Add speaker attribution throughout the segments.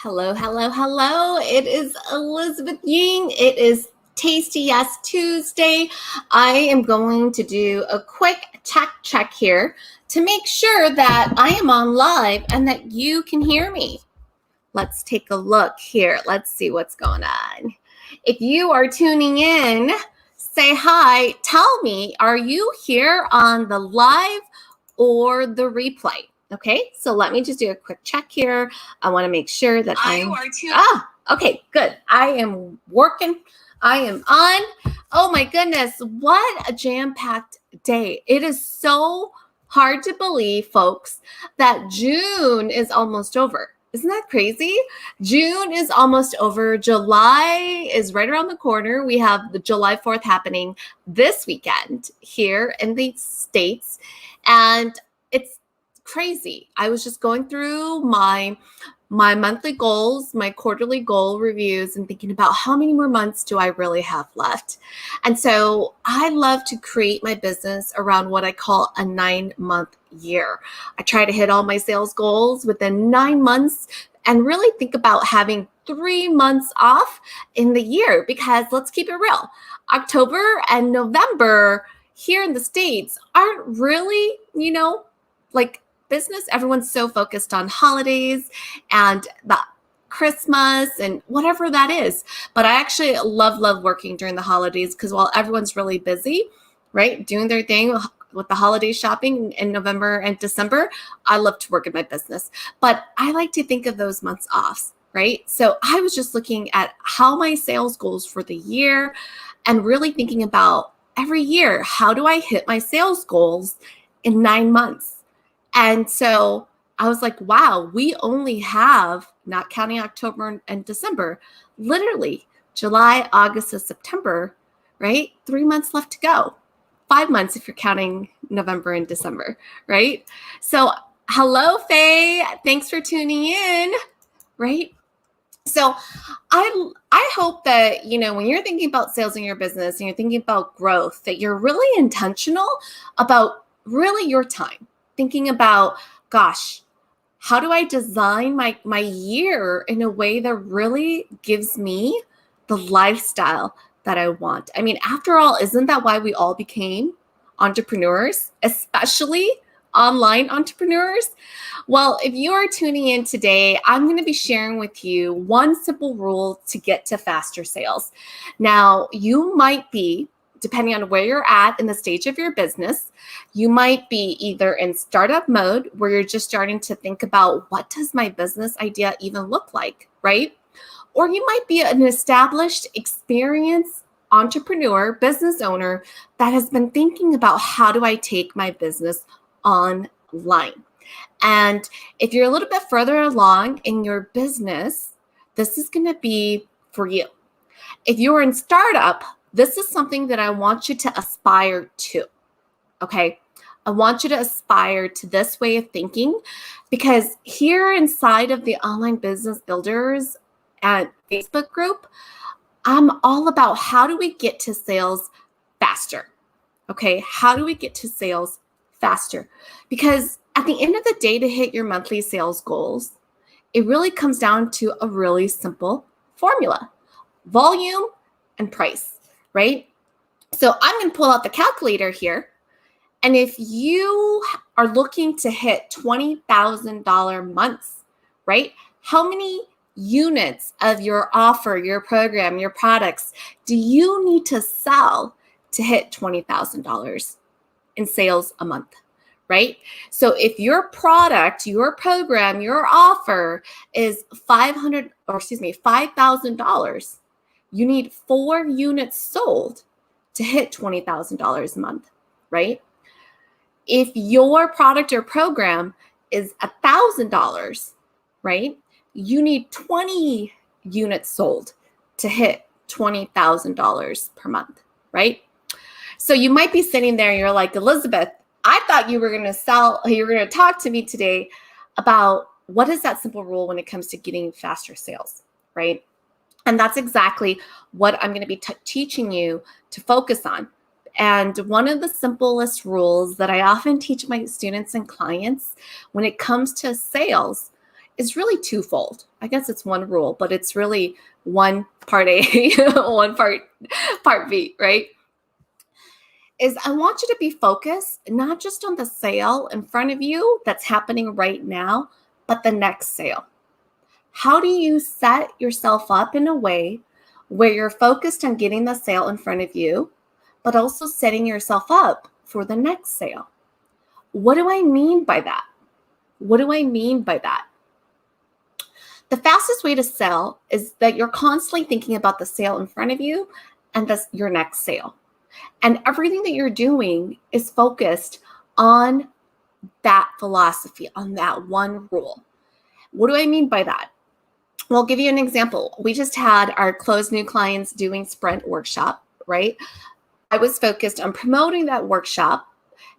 Speaker 1: Hello, hello, hello. It is Elizabeth Ying. It is Tasty Yes Tuesday. I am going to do a quick check here to make sure that I am on live and that you can hear me. Let's take a look here. Let's see what's going on. If you are tuning in, say hi. Tell me, are you here on the live or the replay? Okay, so let me just do a quick check here. I want to make sure that okay, good. I am working. I am on. Oh my goodness, what a jam-packed day. It is so hard to believe, folks, that June is almost over. Isn't that crazy? June is almost over. July is right around the corner. We have the July 4th happening this weekend here in the States. And it's crazy. I was just going through my monthly goals, my quarterly goal reviews, and thinking about how many more months do I really have left. And so I love to create my business around what I call a 9-month year. I try to hit all my sales goals within 9 months and really think about having 3 months off in the year, because let's keep it real. October and November here in the States aren't really, like business. Everyone's so focused on holidays and the Christmas and whatever that is. But I actually love working during the holidays, because while everyone's really busy, right, doing their thing with the holiday shopping in November and December, I love to work in my business. But I like to think of those months off, right? So I was just looking at how my sales goals for the year and really thinking about every year, how do I hit my sales goals in 9 months? And so I was like, wow, we only have, not counting October and December, literally July, August, and September, right? 3 months left to go. 5 months if you're counting November and December, right? So hello, Faye. Thanks for tuning in, right? So I hope that, when you're thinking about sales in your business and you're thinking about growth, that you're really intentional about really your time. Thinking about, gosh, how do I design my year in a way that really gives me the lifestyle that I want? I mean, after all, isn't that why we all became entrepreneurs, especially online entrepreneurs? Well, if you are tuning in today, I'm going to be sharing with you one simple rule to get to faster sales. Now, you might be, depending on where you're at in the stage of your business, you might be either in startup mode, where you're just starting to think about, what does my business idea even look like, right? Or you might be an established, experienced entrepreneur, business owner that has been thinking about, how do I take my business online? And if you're a little bit further along in your business, this is going to be for you. If you're in startup, this is something that I want you to aspire to, okay? I want you to aspire to this way of thinking, because here inside of the Online Business Builders and Facebook group, I'm all about, how do we get to sales faster, okay? How do we get to sales faster? Because at the end of the day, to hit your monthly sales goals, it really comes down to a really simple formula: volume and price, right? So I'm going to pull out the calculator here. And if you are looking to hit $20,000 months, right? How many units of your offer, your program, your products do you need to sell to hit $20,000 in sales a month, right? So if your product, your program, your offer is $5,000, you need 4 units sold to hit $20,000 a month, right? If your product or program is $1,000, right, you need 20 units sold to hit $20,000 per month, right? So you might be sitting there and you're like, Elizabeth, I thought you were going to talk to me today about, what is that simple rule when it comes to getting faster sales, right? And that's exactly what I'm going to be teaching you to focus on. And one of the simplest rules that I often teach my students and clients when it comes to sales is really twofold. I guess it's one rule, but it's really one part A, one part B, right? Is I want you to be focused not just on the sale in front of you that's happening right now, but the next sale. How do you set yourself up in a way where you're focused on getting the sale in front of you, but also setting yourself up for the next sale? What do I mean by that? What do I mean by that? The fastest way to sell is that you're constantly thinking about the sale in front of you and your next sale. And everything that you're doing is focused on that philosophy, on that one rule. What do I mean by that? Well, I'll give you an example. We just had our Close New Clients Doing Sprint workshop, right? I was focused on promoting that workshop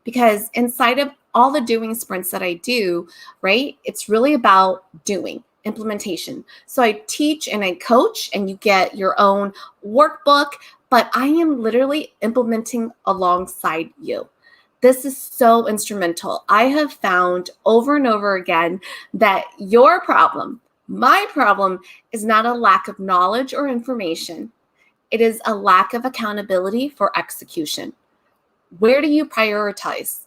Speaker 1: because inside of all the doing sprints that I do, right, it's really about doing implementation. So I teach and I coach, and you get your own workbook, but I am literally implementing alongside you. This is so instrumental. I have found over and over again that your problem, my problem, is not a lack of knowledge or information. It is a lack of accountability for execution. Where do you prioritize?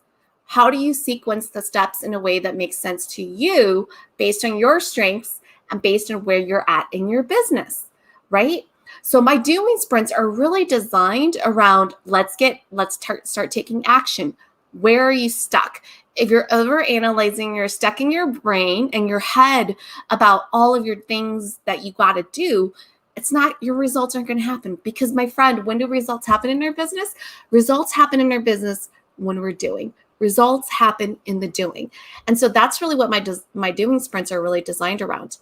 Speaker 1: How do you sequence the steps in a way that makes sense to you based on your strengths and based on where you're at in your business, right? So my doing sprints are really designed around let's start taking action. Where are you stuck? If you're overanalyzing, you're stuck in your brain and your head about all of your things that you got to do, it's not, your results aren't going to happen. Because my friend, when do results happen in our business? Results happen in our business when we're doing. Results happen in the doing. And so that's really what my doing sprints are really designed around.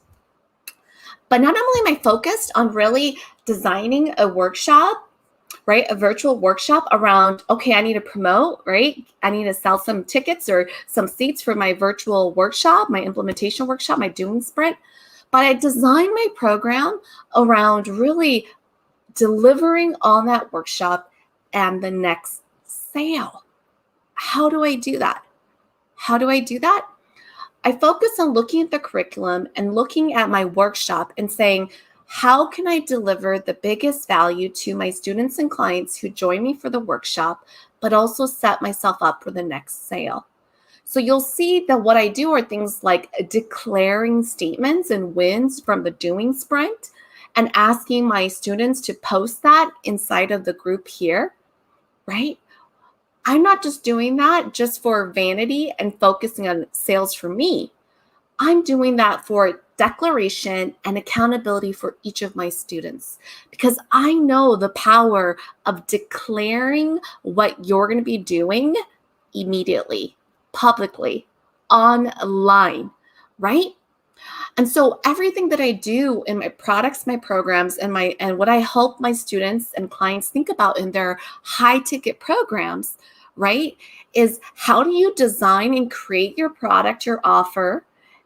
Speaker 1: But not only am I focused on really designing a workshop, right? A virtual workshop around, okay, I need to promote, right? I need to sell some tickets or some seats for my virtual workshop, my implementation workshop, my doing sprint. But I designed my program around really delivering on that workshop and the next sale. How do I do that? How do I do that? I focus on looking at the curriculum and looking at my workshop and saying, how can I deliver the biggest value to my students and clients who join me for the workshop, but also set myself up for the next sale? So you'll see that what I do are things like declaring statements and wins from the doing sprint and asking my students to post that inside of the group here, right? I'm not just doing that just for vanity and focusing on sales for me. I'm doing that for declaration and accountability for each of my students, because I know the power of declaring what you're going to be doing immediately, publicly, online, right? And so everything that I do in my products, my programs, and what I help my students and clients think about in their high ticket programs, right, is how do you design and create your product, your offer,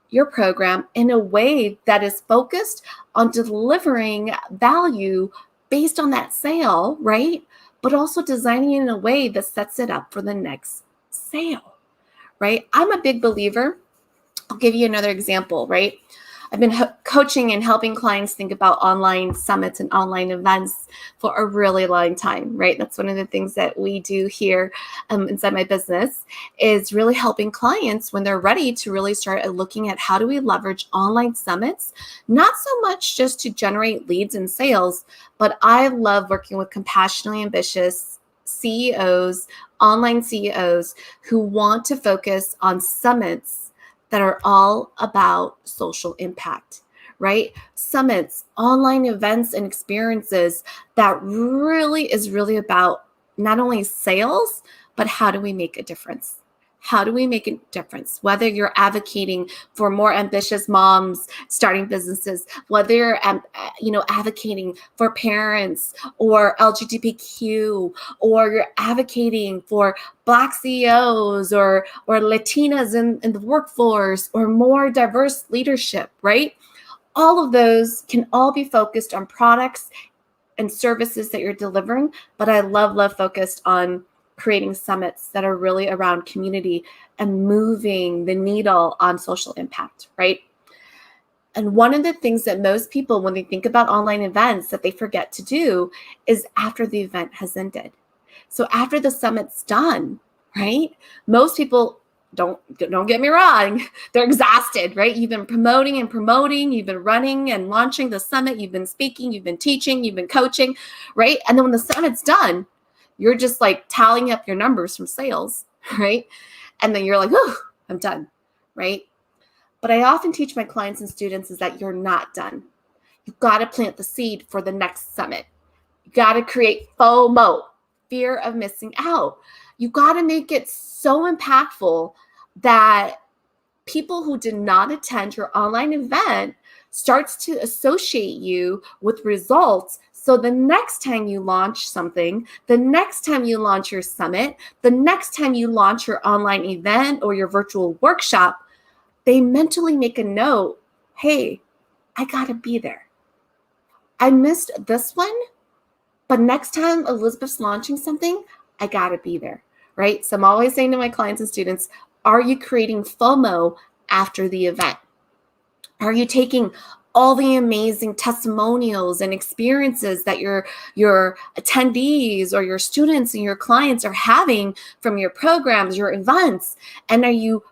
Speaker 1: your program in a way that is focused on delivering value based on that sale, right? But also designing it in a way that sets it up for the next sale, right? I'm a big believer. I'll give you another example, right? I've been coaching and helping clients think about online summits and online events for a really long time, right? That's one of the things that we do here inside my business, is really helping clients when they're ready to really start looking at how do we leverage online summits, not so much just to generate leads and sales, but I love working with compassionately ambitious CEOs, online CEOs who want to focus on summits that are all about social impact, right? Summits, online events and experiences that really is really about not only sales, but how do we make a difference? How do we make a difference? Whether you're advocating for more ambitious moms starting businesses, whether you're advocating for parents or LGBTQ, or you're advocating for Black CEOs or Latinas in the workforce, or more diverse leadership, right? All of those can all be focused on products and services that you're delivering, but I love focused on creating summits that are really around community and moving the needle on social impact, right? And one of the things that most people, when they think about online events, that they forget to do is after the event has ended. So after the summit's done, right? Most people don't get me wrong, they're exhausted, right? You've been promoting and promoting, you've been running and launching the summit, you've been speaking, you've been teaching, you've been coaching, right? And then when the summit's done, you're just like tallying up your numbers from sales, right? And then you're like, oh, I'm done, right? But I often teach my clients and students is that you're not done. You've got to plant the seed for the next summit. You got to create FOMO, fear of missing out. You got to make it so impactful that people who did not attend your online event starts to associate you with results. So the next time you launch something, the next time you launch your summit, the next time you launch your online event or your virtual workshop, they mentally make a note, hey, I got to be there. I missed this one, but next time Elizabeth's launching something, I got to be there, right? So I'm always saying to my clients and students, are you creating FOMO after the event? Are you taking all the amazing testimonials and experiences that your attendees or your students and your clients are having from your programs, your events, and are you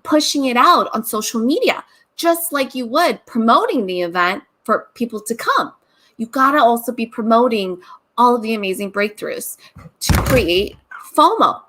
Speaker 1: pushing it out on social media, just like you would promoting the event for people to come? You got to also be promoting all of the amazing breakthroughs to create FOMO,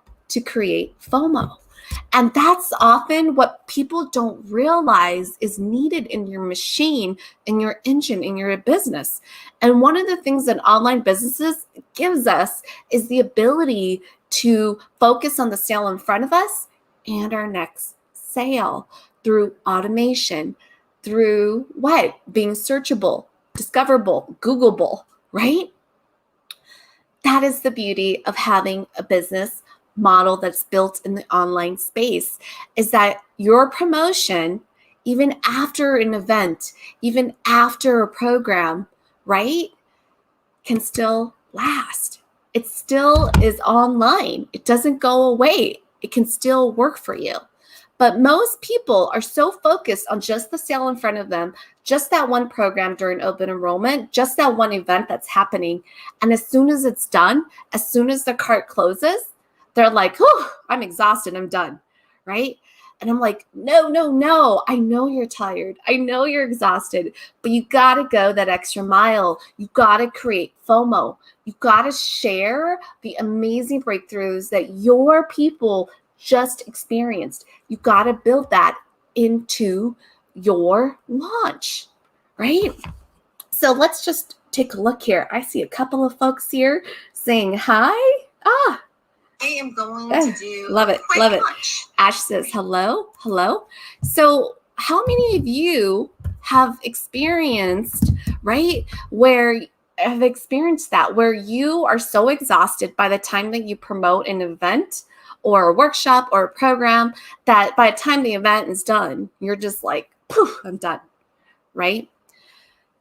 Speaker 1: And that's often what people don't realize is needed in your machine, in your engine, in your business. And one of the things that online businesses gives us is the ability to focus on the sale in front of us and our next sale through automation, through what? Being searchable, discoverable, Googleable, right? That is the beauty of having a business model that's built in the online space, is that your promotion, even after an event, even after a program, right, can still last. It still is online. It doesn't go away. It can still work for you. But most people are so focused on just the sale in front of them, just that one program during open enrollment, just that one event that's happening. And as soon as it's done, as soon as the cart closes, they're like, oh, I'm exhausted. I'm done. Right? And I'm like, no. I know you're tired. I know you're exhausted, but you got to go that extra mile. You got to create FOMO. You got to share the amazing breakthroughs that your people just experienced. You got to build that into your launch, right? So let's just take a look here. I see a couple of folks here saying hi. I am going to do love it. Ash says hello. So how many of you have experienced, right, where you are so exhausted by the time that you promote an event or a workshop or a program that by the time the event is done, you're just like, poof, I'm done, right?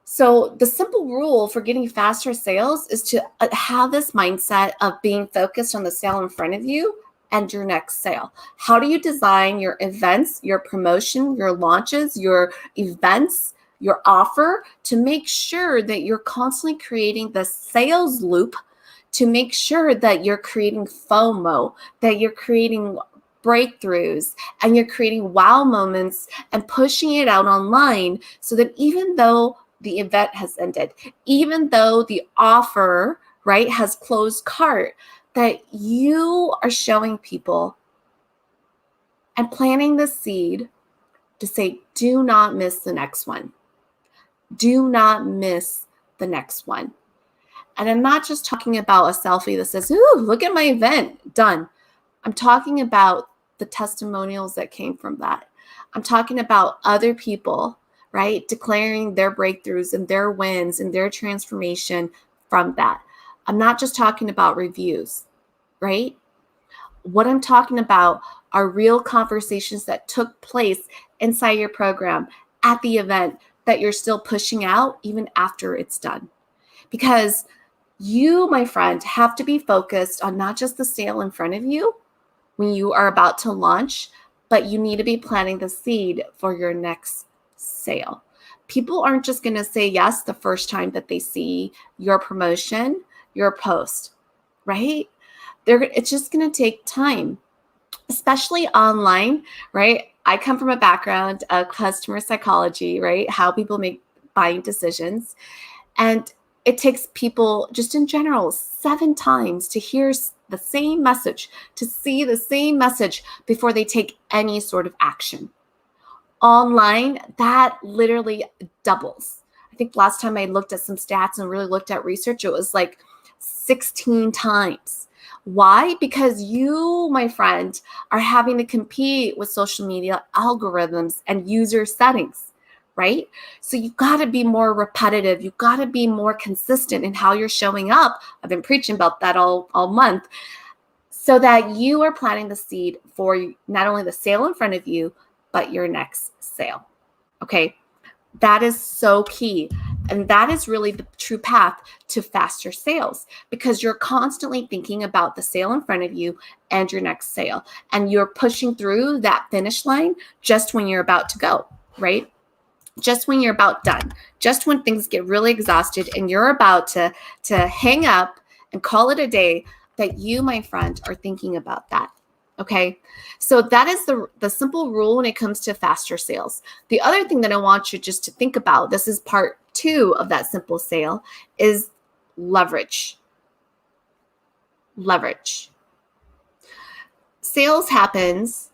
Speaker 1: So the simple rule for getting faster sales is to have this mindset of being focused on the sale in front of you and your next sale. How do you design your events, your promotion, your launches, your events, your offer to make sure that you're constantly creating the sales loop, to make sure that you're creating FOMO, that you're creating breakthroughs and you're creating wow moments and pushing it out online so that even though the event has ended, even though the offer, right, has closed cart, that you are showing people and planting the seed to say, do not miss the next one. Do not miss the next one. And I'm not just talking about a selfie that says, ooh, look at my event, done. I'm talking about the testimonials that came from that. I'm talking about other people, right, declaring their breakthroughs and their wins and their transformation from that. I'm not just talking about reviews, right? What I'm talking about are real conversations that took place inside your program at the event that you're still pushing out even after it's done. Because you, my friend, have to be focused on not just the sale in front of you when you are about to launch, but you need to be planting the seed for your next sale. People aren't just going to say yes the first time that they see your promotion, your post, right? It's just going to take time, especially online, right? I come from a background of customer psychology, right? How people make buying decisions. And it takes people just in general 7 times to hear the same message, to see the same message before they take any sort of action. Online, that literally doubles. I think last time I looked at some stats and really looked at research, it was like 16 times. Why? Because you, my friend, are having to compete with social media algorithms and user settings, right? So you've got to be more repetitive. You've got to be more consistent in how you're showing up. I've been preaching about that all month, so that you are planting the seed for not only the sale in front of you, but your next sale. Okay. That is so key. And that is really the true path to faster sales, because you're constantly thinking about the sale in front of you and your next sale. And you're pushing through that finish line just when you're about to go, right? Just when you're about done, just when things get really exhausted and you're about to hang up and call it a day, that you, my friend, are thinking about that. Okay, so that is the simple rule when it comes to faster sales. The other thing that I want you just to think about, this is part 2 of that simple sale, is leverage. Leverage. Sales happens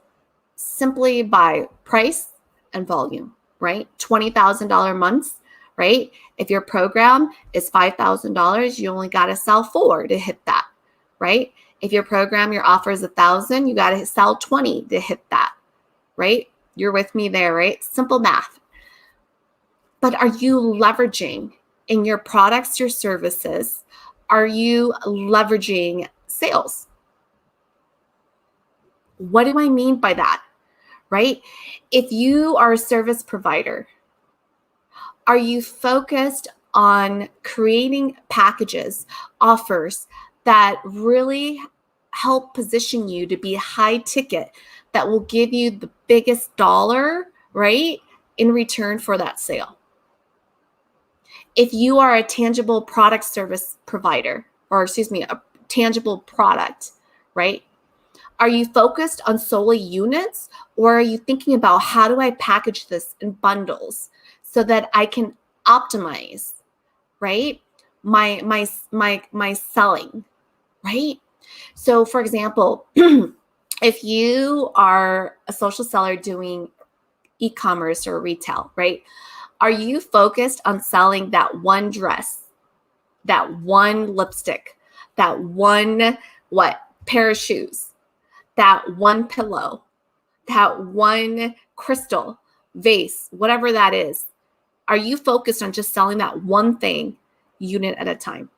Speaker 1: simply by price and volume, right? $20,000 months, right? If your program is $5,000, you only got to sell 4 to hit that, right? If your program, your offer is 1,000, you got to sell 20 to hit that, right? You're with me there, right? Simple math. But are you leveraging in your products, your services? Are you leveraging sales? What do I mean by that, right? If you are a service provider, are you focused on creating packages, offers that really help position you to be high ticket, that will give you the biggest dollar, right, in return for that sale? If you are a tangible product service provider, or a tangible product, right? Are you focused on solely units, or are you thinking about how do I package this in bundles so that I can optimize, right? My selling, right? So for example, if you are a social seller doing e-commerce or retail, right? Are you focused on selling that one dress, that one lipstick, that one pair of shoes, that one pillow, that one crystal vase, whatever that is? Are you focused on just selling that one thing, unit at a time?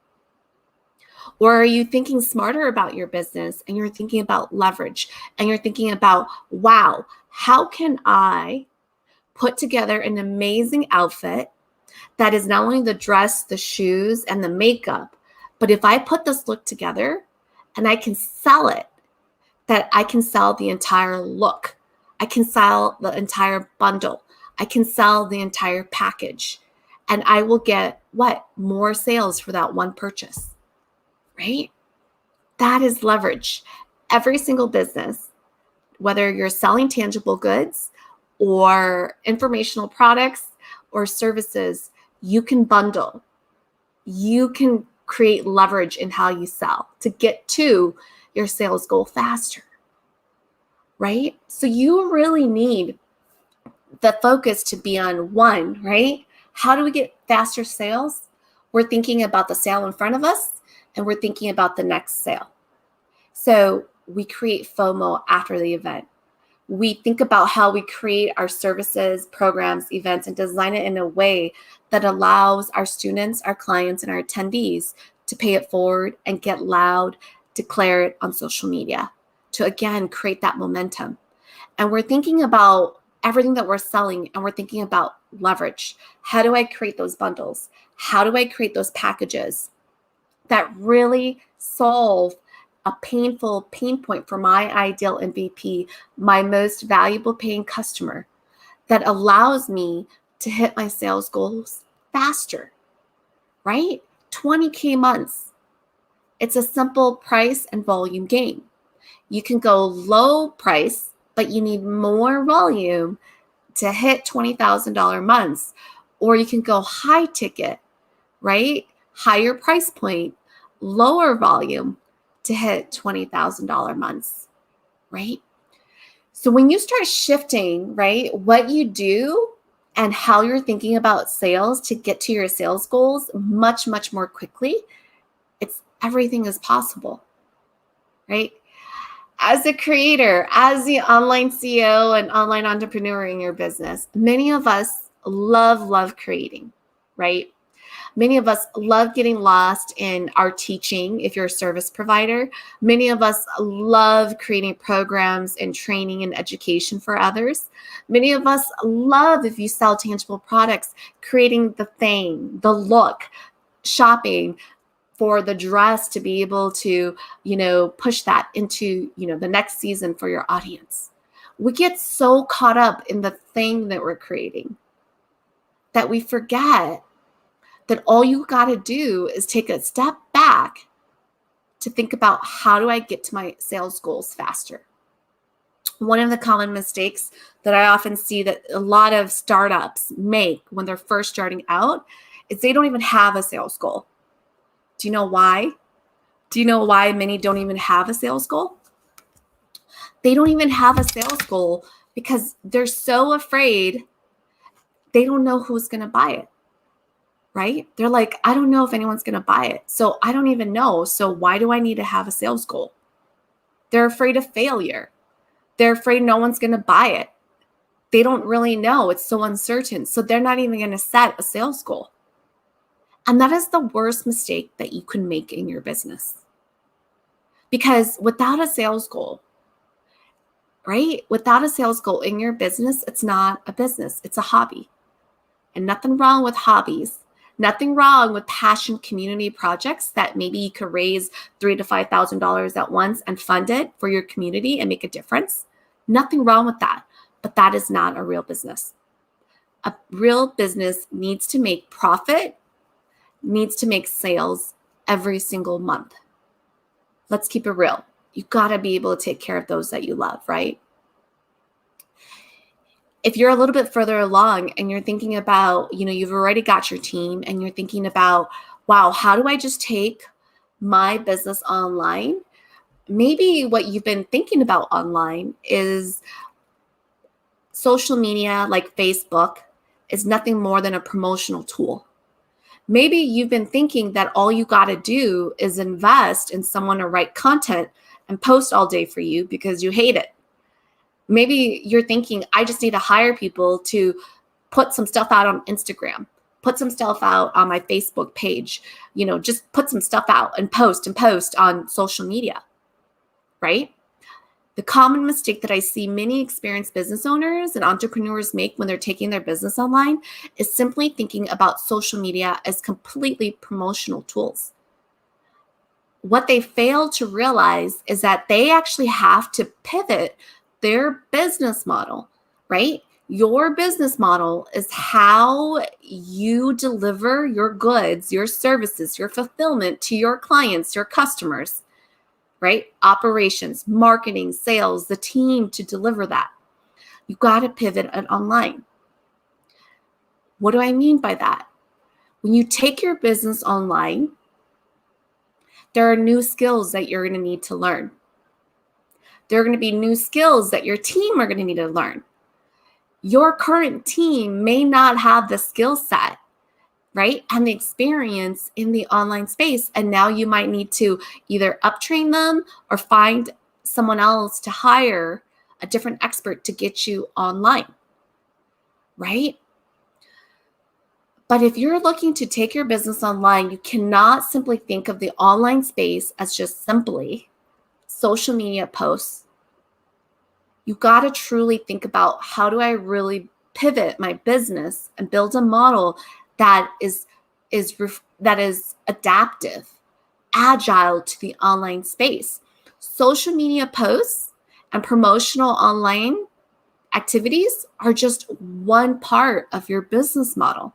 Speaker 1: Or are you thinking smarter about your business, and you're thinking about leverage, and you're thinking about, wow, how can I put together an amazing outfit that is not only the dress, the shoes, and the makeup, but if I put this look together and I can sell it, that I can sell the entire look. I can sell the entire bundle. I can sell the entire package. And I will get more sales for that one purchase, right? That is leverage. Every single business, whether you're selling tangible goods or informational products or services, you can bundle. You can create leverage in how you sell to get to your sales goal faster, right? So you really need the focus to be on one, right? How do we get faster sales? We're thinking about the sale in front of us, and we're thinking about the next sale. So we create FOMO after the event. We think about how we create our services, programs, events, and design it in a way that allows our students, our clients, and our attendees to pay it forward and get loud, declare it on social media to, again, create that momentum. And we're thinking about everything that we're selling, and we're thinking about leverage. How do I create those bundles? How do I create those packages that really solve a painful pain point for my ideal MVP, my most valuable paying customer, that allows me to hit my sales goals faster, right? 20K months. It's a simple price and volume game. You can go low price, but you need more volume to hit $20,000 months, or you can go high ticket, right? Higher price point, lower volume to hit $20,000 months, right? So when you start shifting, right, what you do and how you're thinking about sales to get to your sales goals much, much more quickly, everything is possible, right? As a creator, as the online CEO and online entrepreneur in your business, many of us love creating, right? Many of us love getting lost in our teaching if you're a service provider. Many of us love creating programs and training and education for others. Many of us love, if you sell tangible products, creating the thing, the look, shopping for the dress to be able to, push that into, the next season for your audience. We get so caught up in the thing that we're creating that we forget that all you got to do is take a step back to think about, how do I get to my sales goals faster? One of the common mistakes that I often see that a lot of startups make when they're first starting out is they don't even have a sales goal. Do you know why? Do you know why many don't even have a sales goal? They don't even have a sales goal because they're so afraid they don't know who's going to buy it, right? They're like, I don't know if anyone's going to buy it. So I don't even know. So why do I need to have a sales goal? They're afraid of failure. They're afraid no one's going to buy it. They don't really know. It's so uncertain. So they're not even going to set a sales goal. And that is the worst mistake that you can make in your business. Because without a sales goal, right? Without a sales goal in your business, it's not a business, it's a hobby. And nothing wrong with hobbies. Nothing wrong with passion community projects that maybe you could raise $3,000 to $5,000 at once and fund it for your community and make a difference. Nothing wrong with that. But that is not a real business. A real business needs to make profit, needs to make sales every single month. Let's keep it real. You got to be able to take care of those that you love, right? If you're a little bit further along and you're thinking about, you've already got your team and you're thinking about, wow, how do I just take my business online? Maybe what you've been thinking about online is social media like Facebook is nothing more than a promotional tool. Maybe you've been thinking that all you got to do is invest in someone to write content and post all day for you because you hate it. Maybe you're thinking, I just need to hire people to put some stuff out on Instagram, put some stuff out on my Facebook page, just put some stuff out and post on social media, right? The common mistake that I see many experienced business owners and entrepreneurs make when they're taking their business online is simply thinking about social media as completely promotional tools. What they fail to realize is that they actually have to pivot their business model, right? Your business model is how you deliver your goods, your services, your fulfillment to your clients, your customers, right? Operations, marketing, sales, the team to deliver that. You got to pivot it online. What do I mean by that? When you take your business online, there are new skills that you're going to need to learn. There are going to be new skills that your team are going to need to learn. Your current team may not have the skill set, right, and the experience in the online space. And now you might need to either uptrain them or find someone else to hire, a different expert to get you online, right? But if you're looking to take your business online, you cannot simply think of the online space as just simply social media posts. You got to truly think about, how do I really pivot my business and build a model that is adaptive, agile to the online space. Social media posts and promotional online activities are just one part of your business model,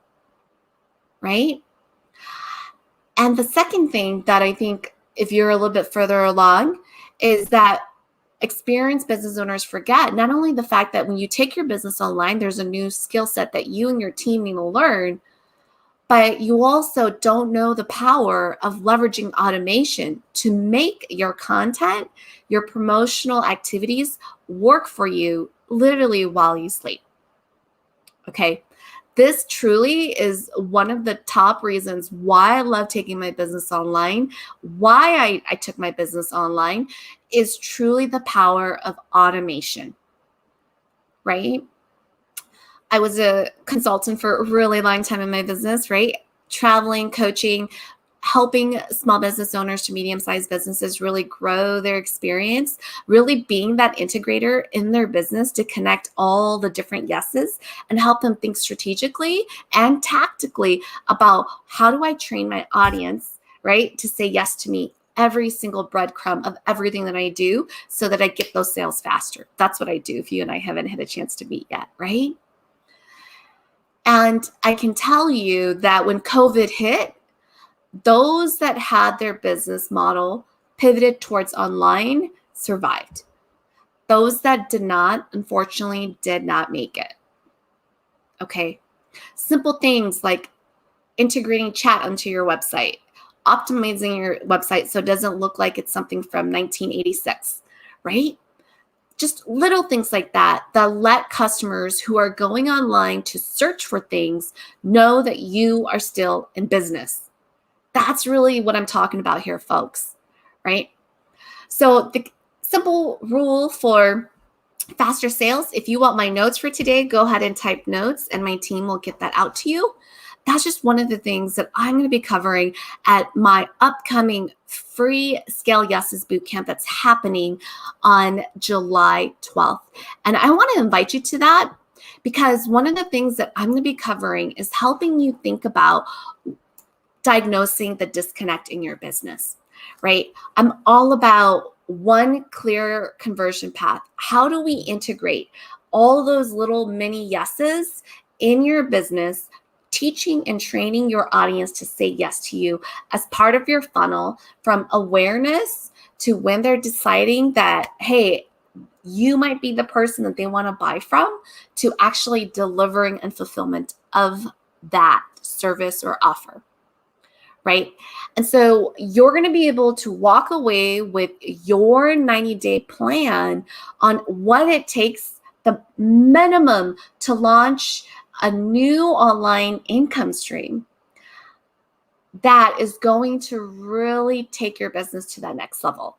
Speaker 1: right? And the second thing that I think, if you're a little bit further along, is that experienced business owners forget not only the fact that when you take your business online, there's a new skill set that you and your team need to learn, but you also don't know the power of leveraging automation to make your content, your promotional activities work for you literally while you sleep. Okay. This truly is one of the top reasons why I love taking my business online, why I took my business online, is truly the power of automation, right? I was a consultant for a really long time in my business, right? Traveling, coaching, helping small business owners to medium-sized businesses really grow their experience, really being that integrator in their business to connect all the different yeses and help them think strategically and tactically about how do I train my audience, right, to say yes to me every single breadcrumb of everything that I do so that I get those sales faster. That's what I do if you and I haven't had a chance to meet yet, right? And I can tell you that when COVID hit, those that had their business model pivoted towards online survived. Those that did not, unfortunately, did not make it. Okay. Simple things like integrating chat onto your website, optimizing your website so it doesn't look like it's something from 1986, right? Just little things like that let customers who are going online to search for things know that you are still in business. That's really what I'm talking about here, folks, right? So the simple rule for faster sales, if you want my notes for today, go ahead and type notes and my team will get that out to you. That's just one of the things that I'm going to be covering at my upcoming free Scale Yeses bootcamp that's happening on July 12th. And I want to invite you to that because one of the things that I'm going to be covering is helping you think about diagnosing the disconnect in your business, right? I'm all about one clear conversion path. How do we integrate all those little mini yeses in your business, teaching and training your audience to say yes to you as part of your funnel from awareness to when they're deciding that, hey, you might be the person that they want to buy from, to actually delivering and fulfillment of that service or offer. Right? And so you're going to be able to walk away with your 90-day plan on what it takes, the minimum to launch a new online income stream that is going to really take your business to that next level,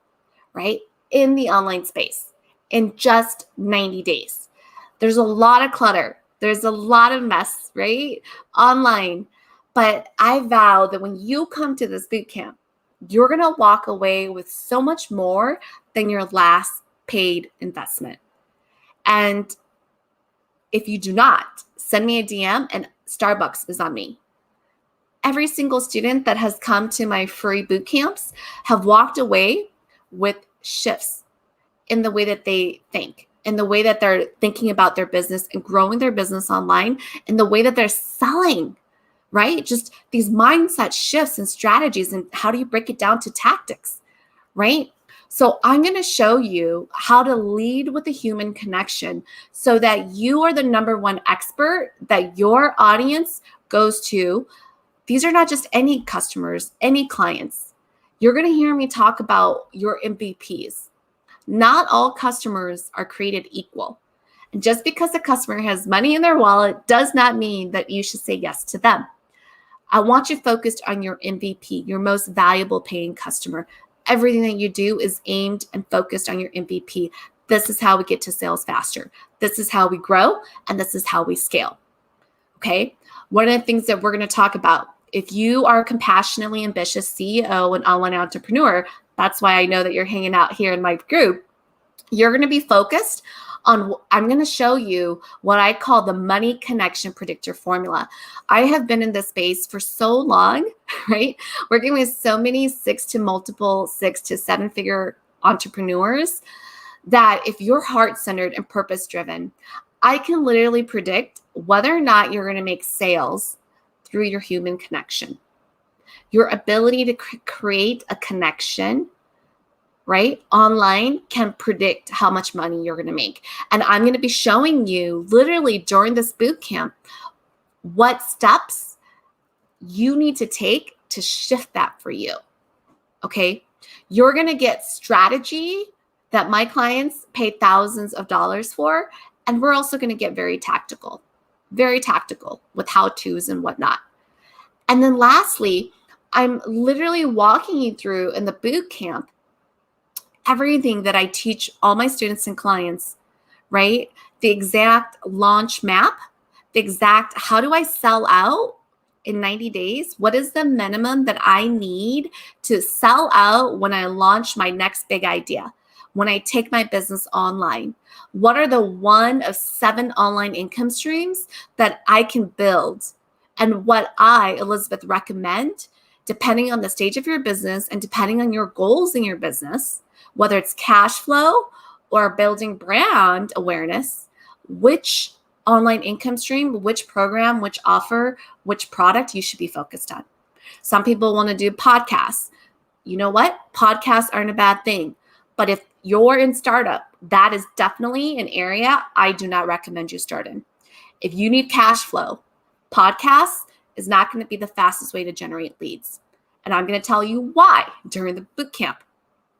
Speaker 1: right? In the online space in just 90 days. There's a lot of clutter. There's a lot of mess, right? Online. But I vow that when you come to this bootcamp, you're going to walk away with so much more than your last paid investment. And if you do not, send me a DM and Starbucks is on me. Every single student that has come to my free bootcamps have walked away with shifts in the way that they think, in the way that they're thinking about their business and growing their business online, in the way that they're selling. Right? Just these mindset shifts and strategies, and how do you break it down to tactics, right? So I'm going to show you how to lead with a human connection so that you are the number one expert that your audience goes to. These are not just any customers, any clients. You're going to hear me talk about your MVPs. Not all customers are created equal. And just because a customer has money in their wallet does not mean that you should say yes to them. I want you focused on your MVP, your most valuable paying customer. Everything that you do is aimed and focused on your MVP. This is how we get to sales faster. This is how we grow, and this is how we scale. Okay? One of the things that we're going to talk about, if you are a compassionately ambitious CEO and online entrepreneur, that's why I know that you're hanging out here in my group, you're going to be focused on, I'm going to show you what I call the money connection predictor formula. I have been in this space for so long, right? Working with so many 6 to 7 figure entrepreneurs that if you're heart-centered and purpose-driven, I can literally predict whether or not you're going to make sales through your human connection. Your ability to create a connection, right, online can predict how much money you're going to make. And I'm going to be showing you literally during this boot camp what steps you need to take to shift that for you. Okay. You're going to get strategy that my clients pay thousands of dollars for. And we're also going to get very tactical with how-tos and whatnot. And then lastly, I'm literally walking you through in the boot camp everything that I teach all my students and clients, right? The exact launch map, the exact how do I sell out in 90 days? What is the minimum that I need to sell out when I launch my next big idea? When I take my business online? What are the 1 of 7 online income streams that I can build? And what I, Elizabeth, recommend, depending on the stage of your business and depending on your goals in your business, whether it's cash flow or building brand awareness, which online income stream, which program, which offer, which product you should be focused on. Some people want to do podcasts. You know what? Podcasts aren't a bad thing. But if you're in startup, that is definitely an area I do not recommend you start in. If you need cash flow, podcasts is not going to be the fastest way to generate leads. And I'm going to tell you why during the bootcamp,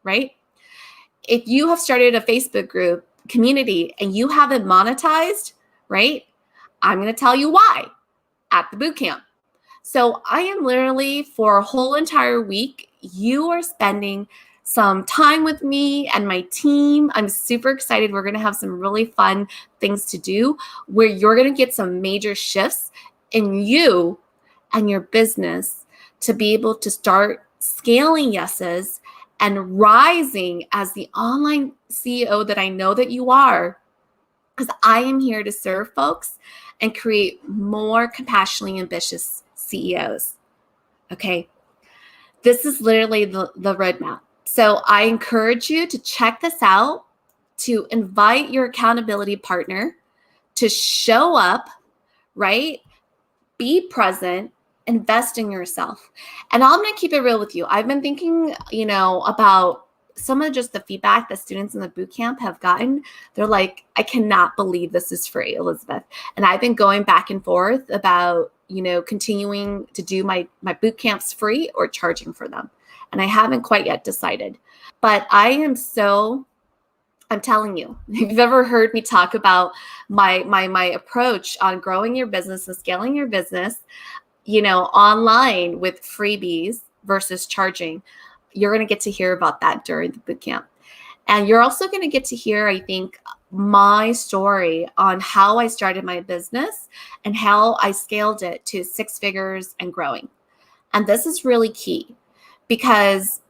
Speaker 1: right? If you have started a Facebook group community and you haven't monetized, right? I'm going to tell you why at the bootcamp. So I am literally for a whole entire week, you are spending some time with me and my team. I'm super excited. We're going to have some really fun things to do where you're going to get some major shifts in you and your business to be able to start scaling yeses and rising as the online CEO that I know that you are, because I am here to serve folks and create more compassionately ambitious CEOs. Okay. This is literally the roadmap. So I encourage you to check this out, to invite your accountability partner to show up, right? Be present, invest in yourself. And I'm going to keep it real with you. I've been thinking, about some of just the feedback that students in the bootcamp have gotten. They're like, I cannot believe this is free, Elizabeth. And I've been going back and forth about, continuing to do my boot camps free or charging for them. And I haven't quite yet decided. But I'm telling you, if you've ever heard me talk about my approach on growing your business and scaling your business, online with freebies versus charging, you're going to get to hear about that during the bootcamp. And you're also going to get to hear, I think, my story on how I started my business and how I scaled it to 6 figures and growing. And this is really key because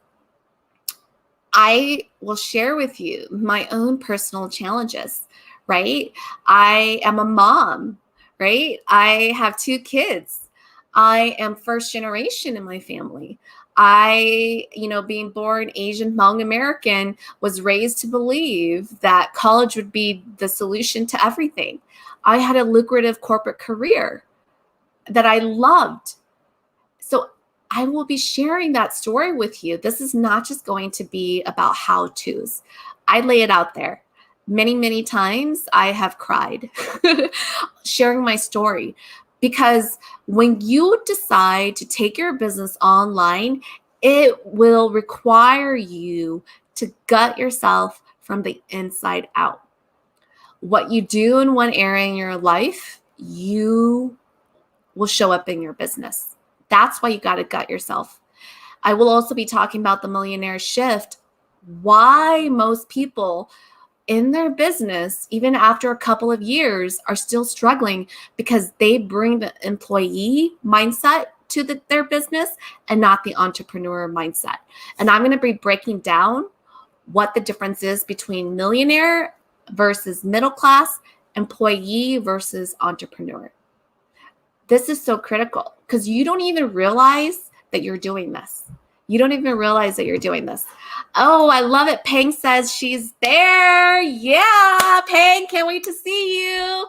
Speaker 1: I will share with you my own personal challenges, right? I am a mom, right? I have 2 kids. I am first generation in my family. I, being born Asian Hmong American, was raised to believe that college would be the solution to everything. I had a lucrative corporate career that I loved. So I will be sharing that story with you. This is not just going to be about how-tos. I lay it out there. Many, many times I have cried sharing my story. Because when you decide to take your business online, it will require you to gut yourself from the inside out. What you do in one area in your life, you will show up in your business. That's why you got to gut yourself. I will also be talking about the millionaire shift, why most people in their business, even after a couple of years, are still struggling because they bring the employee mindset to their business and not the entrepreneur mindset. And I'm going to be breaking down what the difference is between millionaire versus middle class, employee versus entrepreneur. This is so critical because you don't even realize that you're doing this. You don't even realize that you're doing this. Oh, I love it. Peng says she's there. Yeah, Peng, can't wait to see you.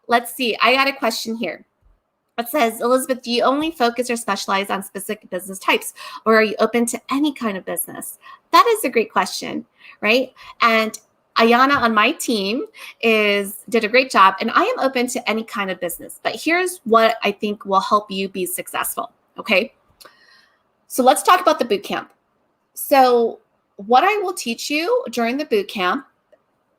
Speaker 1: let's see. I got a question here. It says, Elizabeth, do you only focus or specialize on specific business types, or are you open to any kind of business? That is a great question, right? And Ayana on my team did a great job, and I am open to any kind of business. But here's what I think will help you be successful, okay? So let's talk about the boot camp. So what I will teach you during the boot camp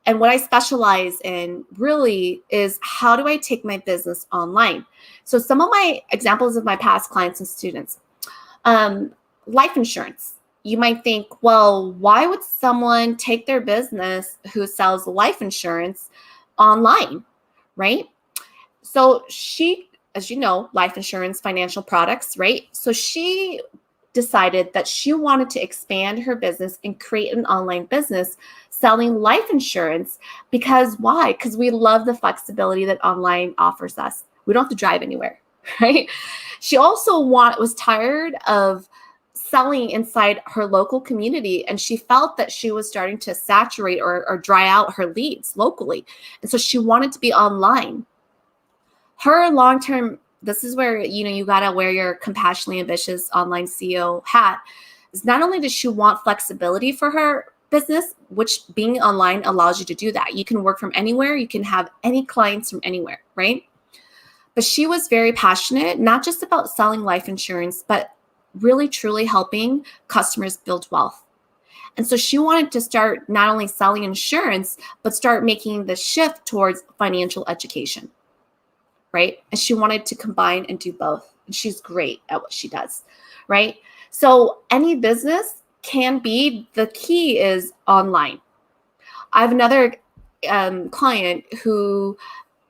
Speaker 1: and what I specialize in really is how do I take my business online? So some of my examples of my past clients and students, life insurance. You might think, well, why would someone take their business who sells life insurance online, right? So she, as you know, life insurance, financial products, right? So she decided that she wanted to expand her business and create an online business selling life insurance. Because why? Because we love the flexibility that online offers us. We don't have to drive anywhere, right? She also was tired of selling inside her local community, and she felt that she was starting to saturate or dry out her leads locally. And so she wanted to be online. Her long-term, this is where, you got to wear your compassionately ambitious online CEO hat, is not only does she want flexibility for her business, which being online allows you to do that. You can work from anywhere. You can have any clients from anywhere, right? But she was very passionate, not just about selling life insurance, but really truly helping customers build wealth. And so she wanted to start not only selling insurance, but start making the shift towards financial education, right? And she wanted to combine and do both. And she's great at what she does, right? So any business can be, the key is online. I have another client who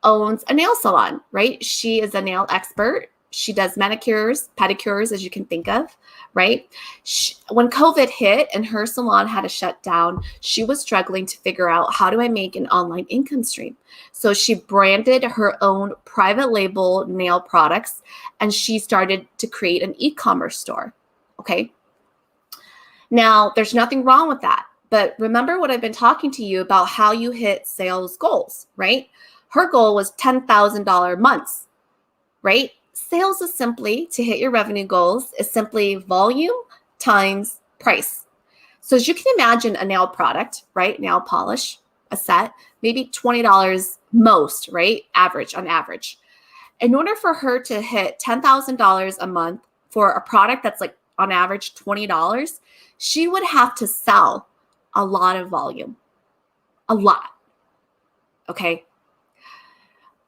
Speaker 1: owns a nail salon, right? She is a nail expert. She does manicures, pedicures, as you can think of, right? When COVID hit and her salon had to shut down, she was struggling to figure out, how do I make an online income stream? So she branded her own private label nail products, and she started to create an e-commerce store, okay? Now, there's nothing wrong with that. But remember what I've been talking to you about, how you hit sales goals, right? Her goal was $10,000 months, right? Sales is simply, to hit your revenue goals, is simply volume times price. So as you can imagine, a nail product, right? Nail polish, a set, maybe $20 most, right? On average. In order for her to hit $10,000 a month for a product that's like on average $20, she would have to sell a lot of volume, a lot. Okay.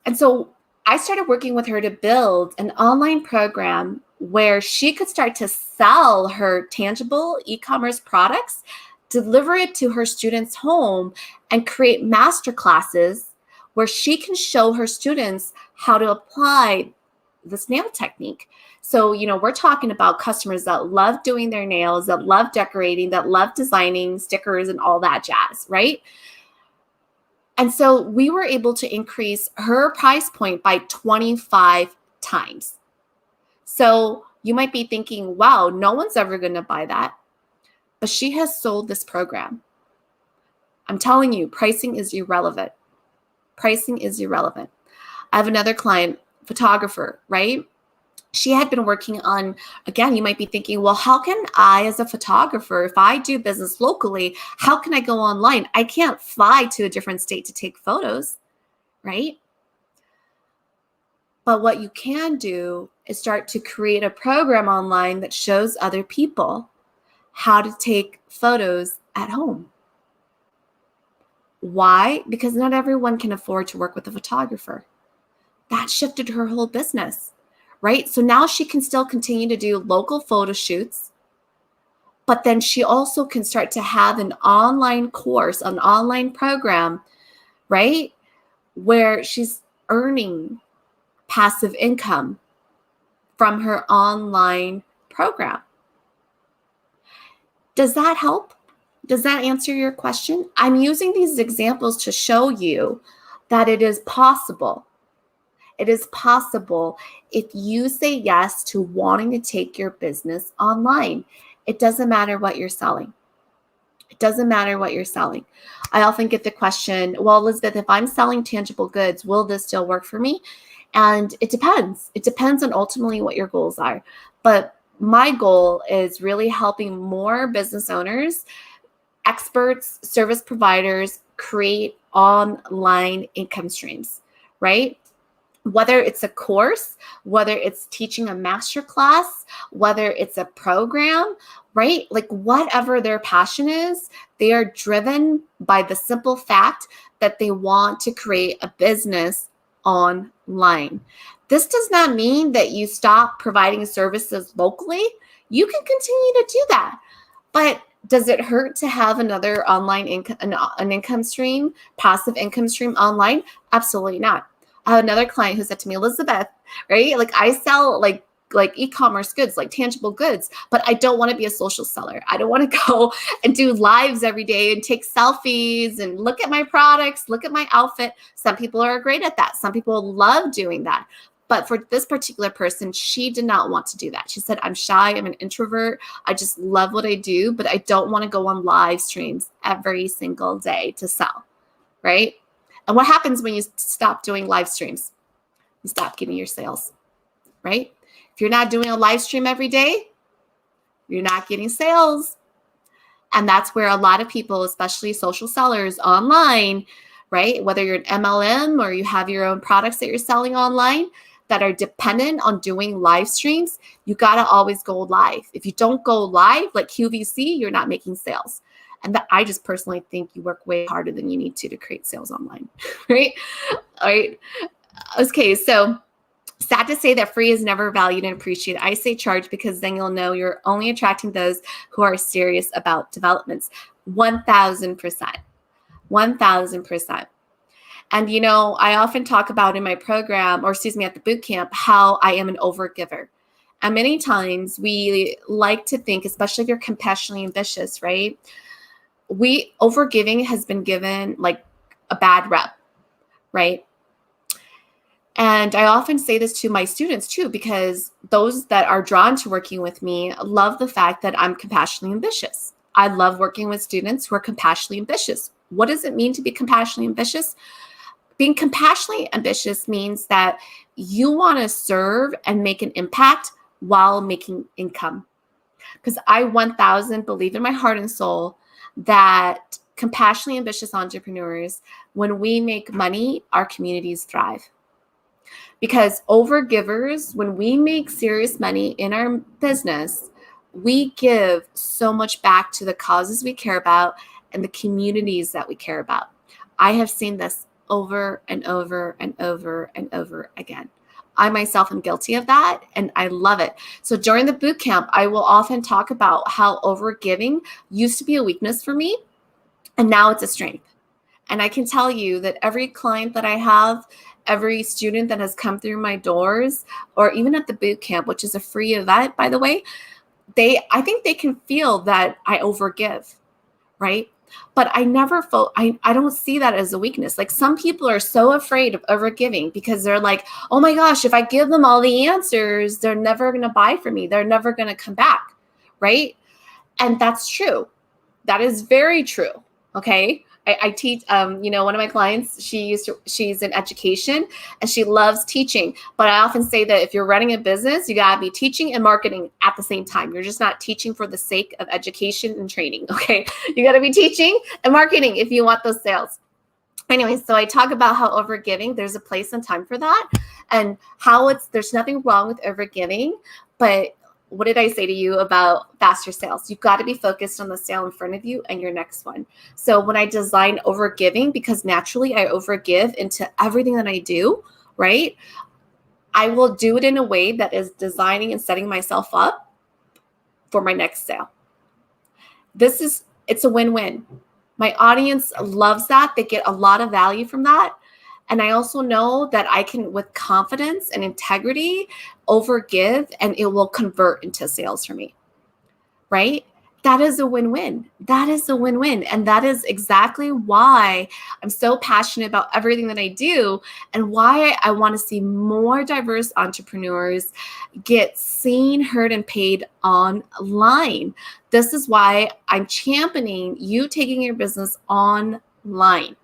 Speaker 1: And so I started working with her to build an online program where she could start to sell her tangible e-commerce products, deliver it to her students' home, and create masterclasses where she can show her students how to apply this nail technique. So, we're talking about customers that love doing their nails, that love decorating, that love designing stickers and all that jazz, right? And so we were able to increase her price point by 25 times. So you might be thinking, wow, no one's ever going to buy that. But she has sold this program. I'm telling you, pricing is irrelevant. Pricing is irrelevant. I have another client, photographer, right? She had been working on, again, you might be thinking, well, how can I, as a photographer, if I do business locally, how can I go online? I can't fly to a different state to take photos, right? But what you can do is start to create a program online that shows other people how to take photos at home. Why? Because not everyone can afford to work with a photographer. That shifted her whole business. Right? So now she can still continue to do local photo shoots, but then she also can start to have an online course, an online program, right? Where she's earning passive income from her online program. Does that help? Does that answer your question? I'm using these examples to show you that it is possible. It is possible if you say yes to wanting to take your business online. It doesn't matter what you're selling. It doesn't matter what you're selling. I often get the question, well, Elizabeth, if I'm selling tangible goods, will this still work for me? And it depends. It depends on ultimately what your goals are. But my goal is really helping more business owners, experts, service providers create online income streams, right? Whether it's a course, whether it's teaching a master class, whether it's a program, right? Like whatever their passion is, they are driven by the simple fact that they want to create a business online. This does not mean that you stop providing services locally. You can continue to do that. But does it hurt to have another online income, an income stream, passive income stream online? Absolutely not. I have another client who said to me, Elizabeth, right? Like I sell like e-commerce goods, like tangible goods, but I don't want to be a social seller. I don't want to go and do lives every day and take selfies and look at my products, look at my outfit. Some people are great at that. Some people love doing that. But for this particular person, she did not want to do that. She said, I'm shy, I'm an introvert. I just love what I do, but I don't want to go on live streams every single day to sell, right? And what happens when you stop doing live streams? You stop getting your sales, right? If you're not doing a live stream every day, you're not getting sales. And that's where a lot of people, especially social sellers online, right? Whether you're an MLM or you have your own products that you're selling online that are dependent on doing live streams, you got to always go live. If you don't go live, like QVC, you're not making sales. And that I just personally think you work way harder than you need to create sales online, right? All right. Okay. So sad to say that free is never valued and appreciated. I say charge because then you'll know you're only attracting those who are serious about developments. 1,000%. 1,000%. And, you know, I often talk about in my program, or excuse me, at the boot camp, how I am an overgiver. And many times we like to think, especially if you're compassionately ambitious, right? Overgiving has been given like a bad rep, right? And I often say this to my students too, because those that are drawn to working with me love the fact that I'm compassionately ambitious. I love working with students who are compassionately ambitious. What does it mean to be compassionately ambitious? Being compassionately ambitious means that you want to serve and make an impact while making income. Because I 1,000 believe in my heart and soul that compassionately ambitious entrepreneurs, when we make money, our communities thrive. Because overgivers, when we make serious money in our business, we give so much back to the causes we care about and the communities that we care about. I have seen this over and over and over and over again. I myself am guilty of that, and I love it. So during the boot camp, I will often talk about how overgiving used to be a weakness for me, and now it's a strength. And I can tell you that every client that I have, every student that has come through my doors, or even at the boot camp, which is a free event, by the way, I think they can feel that I overgive, right? But I never I don't see that as a weakness. Like some people are so afraid of overgiving because they're like, oh my gosh, if I give them all the answers, they're never going to buy from me. They're never going to come back, right? And that's true. That is very true. Okay. I teach, one of my clients, she's in education and she loves teaching. But I often say that if you're running a business, you got to be teaching and marketing at the same time. You're just not teaching for the sake of education and training. Okay. You got to be teaching and marketing if you want those sales. Anyway, so I talk about how overgiving, there's a place and time for that, and how there's nothing wrong with overgiving, but what did I say to you about faster sales? You've got to be focused on the sale in front of you and your next one. So when I design overgiving, because naturally I overgive into everything that I do, right? I will do it in a way that is designing and setting myself up for my next sale. It's a win-win. My audience loves that. They get a lot of value from that. And I also know that I can, with confidence and integrity, overgive and it will convert into sales for me, right? that is a win-win. That is a win-win. And that is exactly why I'm so passionate about everything that I do and why I want to see more diverse entrepreneurs get seen, heard, and paid online. This is why I'm championing you taking your business online.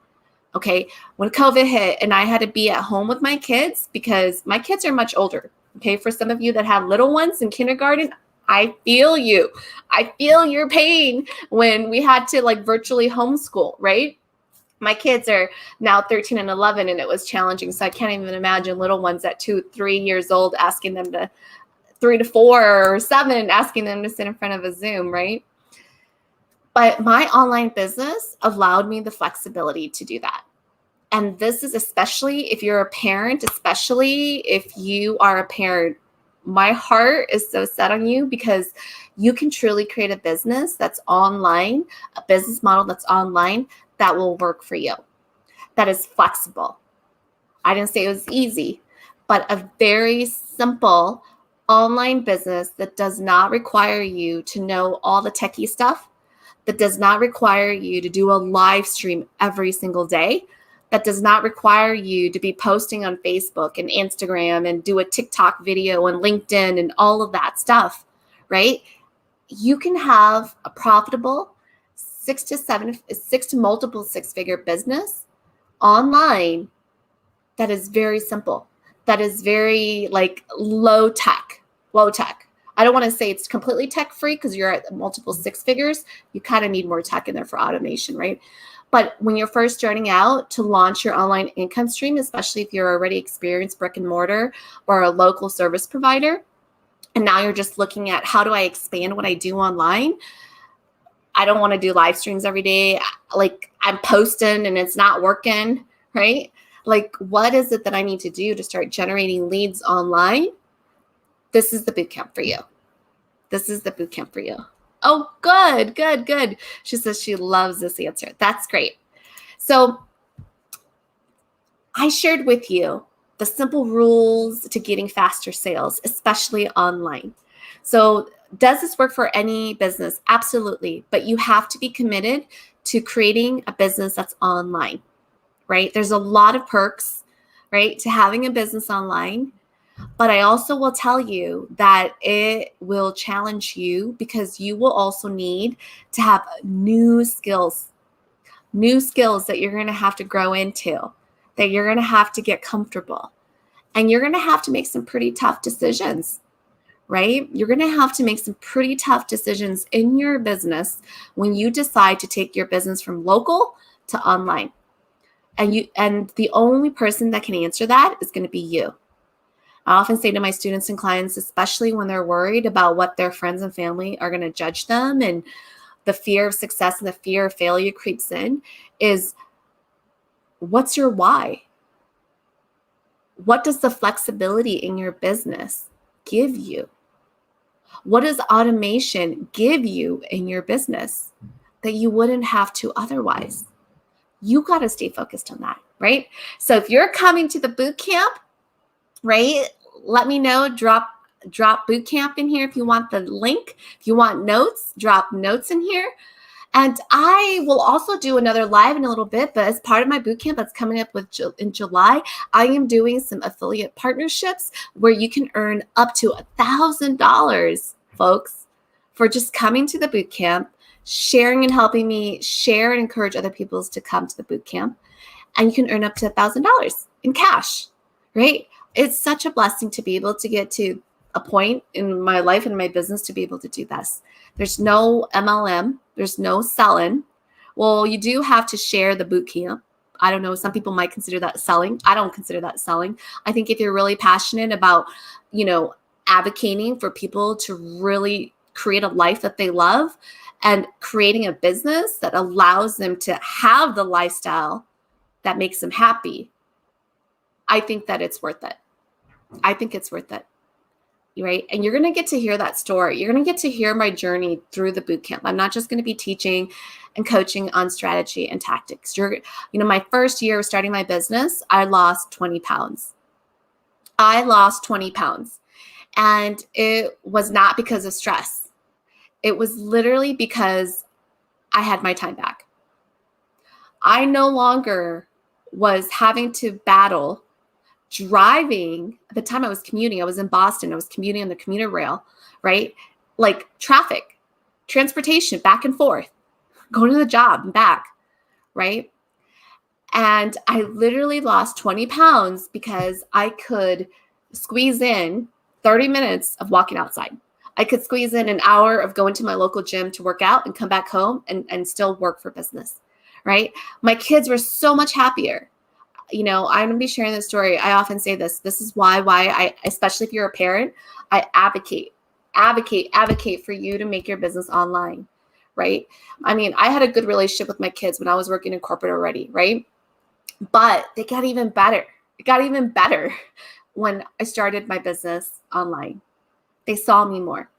Speaker 1: Okay. When COVID hit and I had to be at home with my kids because my kids are much older. Okay. For some of you that have little ones in kindergarten, I feel you. I feel your pain when we had to like virtually homeschool, right? My kids are now 13 and 11 and it was challenging. So I can't even imagine little ones at 2, 3 years old asking them to 3 to 4 or 7, asking them to sit in front of a Zoom, right? But my online business allowed me the flexibility to do that. And this is especially if you're a parent, especially if you are a parent. My heart is so set on you because you can truly create a business that's online, a business model that's online that will work for you, that is flexible. I didn't say it was easy, but a very simple online business that does not require you to know all the techie stuff, that does not require you to do a live stream every single day, that does not require you to be posting on Facebook and Instagram and do a TikTok video and LinkedIn and all of that stuff, right? You can have a profitable 6 to multiple 6-figure business online that is very simple, that is very like low tech. I don't want to say it's completely tech free because you're at multiple 6 figures. You kind of need more tech in there for automation, right? But when you're first starting out to launch your online income stream, especially if you're already experienced brick and mortar or a local service provider, and now you're just looking at how do I expand what I do online? I don't want to do live streams every day. Like I'm posting and it's not working, right? Like what is it that I need to do to start generating leads online? This is the bootcamp for you. This is the bootcamp for you. Oh, good. She says she loves this answer. That's great. So I shared with you the simple rules to getting faster sales, especially online. So does this work for any business? Absolutely. But you have to be committed to creating a business that's online, right? There's a lot of perks, right, to having a business online. But I also will tell you that it will challenge you because you will also need to have new skills that you're going to have to grow into, that you're going to have to get comfortable. And you're going to have to make some pretty tough decisions, right? You're going to have to make some pretty tough decisions in your business when you decide to take your business from local to online. And the only person that can answer that is going to be you. I often say to my students and clients, especially when they're worried about what their friends and family are going to judge them and the fear of success and the fear of failure creeps in, is what's your why? What does the flexibility in your business give you? What does automation give you in your business that you wouldn't have to otherwise? You got to stay focused on that, right? So if you're coming to the boot camp, right, let me know. Drop boot camp in here if you want the link. If you want notes, drop notes in here. And I will also do another live in a little bit, but as part of my bootcamp that's coming up in July, I am doing some affiliate partnerships where you can earn up to $1,000, folks, for just coming to the bootcamp, sharing and helping me share and encourage other people to come to the bootcamp. And you can earn up to $1,000 in cash, right? It's such a blessing to be able to get to a point in my life and my business to be able to do this. There's no MLM. There's no selling. Well, you do have to share the boot camp. I don't know. Some people might consider that selling. I don't consider that selling. I think if you're really passionate about, advocating for people to really create a life that they love and creating a business that allows them to have the lifestyle that makes them happy, I think that it's worth it. I think it's worth it. Right? And you're going to get to hear that story. You're going to get to hear my journey through the bootcamp. I'm not just going to be teaching and coaching on strategy and tactics. My first year of starting my business, I lost 20 pounds. And it was not because of stress. It was literally because I had my time back. I no longer was having to battle driving. At the time I was commuting, I was in Boston. I was commuting on the commuter rail, right? Like traffic, transportation, back and forth, going to the job and back, right? And I literally lost 20 pounds because I could squeeze in 30 minutes of walking outside. I could squeeze in an hour of going to my local gym to work out and come back home and still work for business, right? My kids were so much happier. I'm going to be sharing this story. I often say this. This is why I, especially if you're a parent, I advocate for you to make your business online, right? I mean, I had a good relationship with my kids when I was working in corporate already, right? But it got even better. It got even better when I started my business online. They saw me more.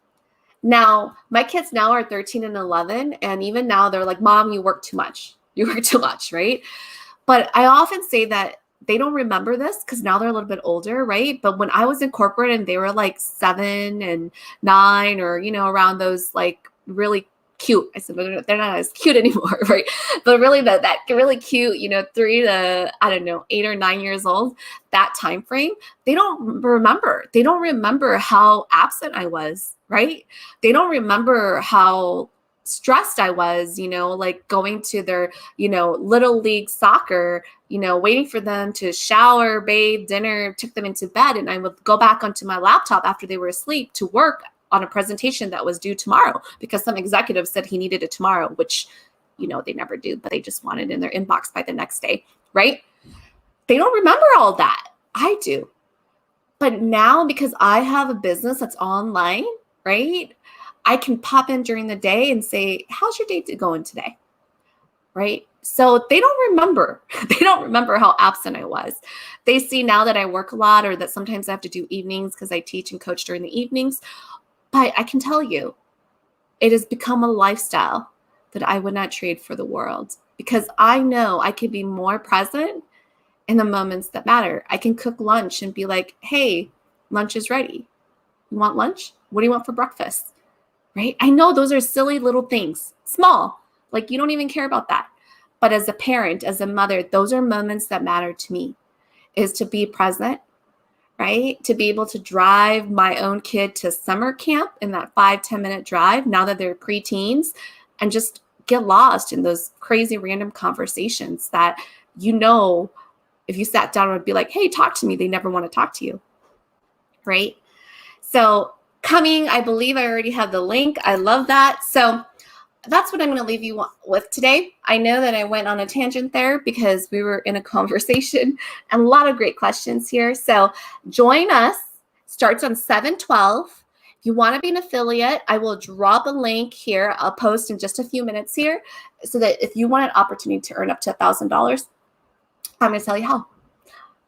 Speaker 1: Now, my kids now are 13 and 11. And even now they're like, Mom, you work too much. You work too much, right? But I often say that they don't remember this because now they're a little bit older, right? But when I was in corporate and they were like 7 and 9 or, around those like really cute. I said, they're not as cute anymore, right? But really that really cute, 3 to, 8 or 9 years old, that time frame, they don't remember. They don't remember how absent I was, right? They don't remember how stressed I was, like going to their, little league soccer, waiting for them to shower, bathe, dinner, took them into bed. And I would go back onto my laptop after they were asleep to work on a presentation that was due tomorrow because some executive said he needed it tomorrow, which, they never do, but they just want it in their inbox by the next day, right? They don't remember all that. I do. But now because I have a business that's online, right? I can pop in during the day and say, how's your day going today? Right? So they don't remember. They don't remember how absent I was. They see now that I work a lot or that sometimes I have to do evenings because I teach and coach during the evenings. But I can tell you, it has become a lifestyle that I would not trade for the world because I know I can be more present in the moments that matter. I can cook lunch and be like, hey, lunch is ready. You want lunch? What do you want for breakfast? Right? I know those are silly little things, small, like you don't even care about that. But as a parent, as a mother, those are moments that matter to me, is to be present, right? To be able to drive my own kid to summer camp in that 5-10 minute drive now that they're preteens and just get lost in those crazy random conversations that, if you sat down and would be like, hey, talk to me, they never want to talk to you, right? So coming, I believe I already have the link. I love that. So that's what I'm going to leave you with today. I know that I went on a tangent there because we were in a conversation and a lot of great questions here. So join us. Starts on 7/12. If you want to be an affiliate, I will drop a link here. I'll post in just a few minutes here so that if you want an opportunity to earn up to $1,000, I'm going to tell you how.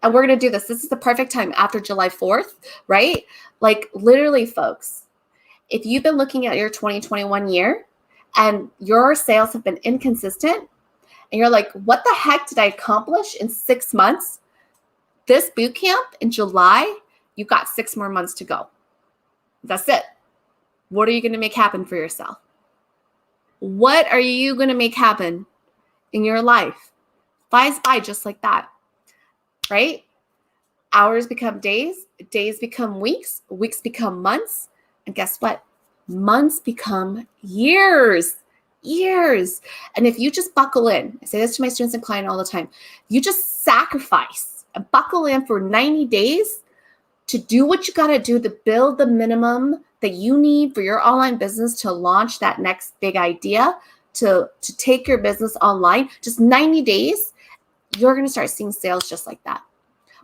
Speaker 1: And we're going to do this. This is the perfect time after July 4th, right? Like literally, folks, if you've been looking at your 2021 year and your sales have been inconsistent and you're like, what the heck did I accomplish in 6 months? This boot camp in July, you've got 6 more months to go. That's it. What are you going to make happen for yourself? What are you going to make happen in your life? Flies by just like that. Right? Hours become days, days become weeks, weeks become months, and guess what? Months become years. And if you just buckle in, I say this to my students and clients all the time, you just sacrifice and buckle in for 90 days to do what you got to do to build the minimum that you need for your online business to launch that next big idea, to take your business online, just 90 days, you're going to start seeing sales just like that.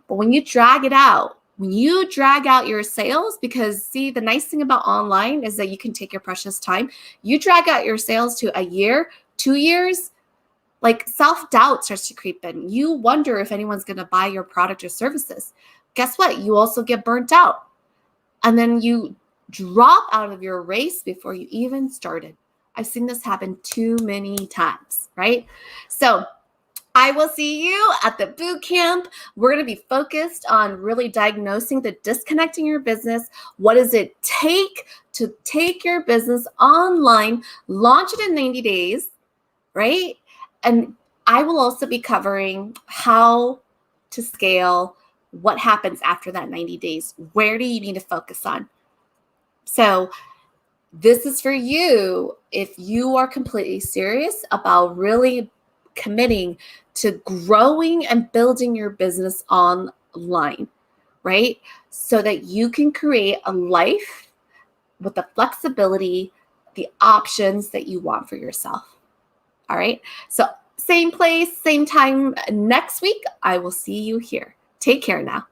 Speaker 1: But when you drag it out, when you drag out your sales, because see, the nice thing about online is that you can take your precious time. You drag out your sales to a year, 2 years, like self-doubt starts to creep in. You wonder if anyone's going to buy your product or services. Guess what? You also get burnt out. And then you drop out of your race before you even started. I've seen this happen too many times, right? So I will see you at the boot camp. We're going to be focused on really diagnosing the disconnect in your business. What does it take to take your business online, launch it in 90 days, right? And I will also be covering how to scale, what happens after that 90 days. Where do you need to focus on? So this is for you if you are completely serious about really committing to growing and building your business online, right? So that you can create a life with the flexibility, the options that you want for yourself. All right. So same place, same time next week. I will see you here. Take care now.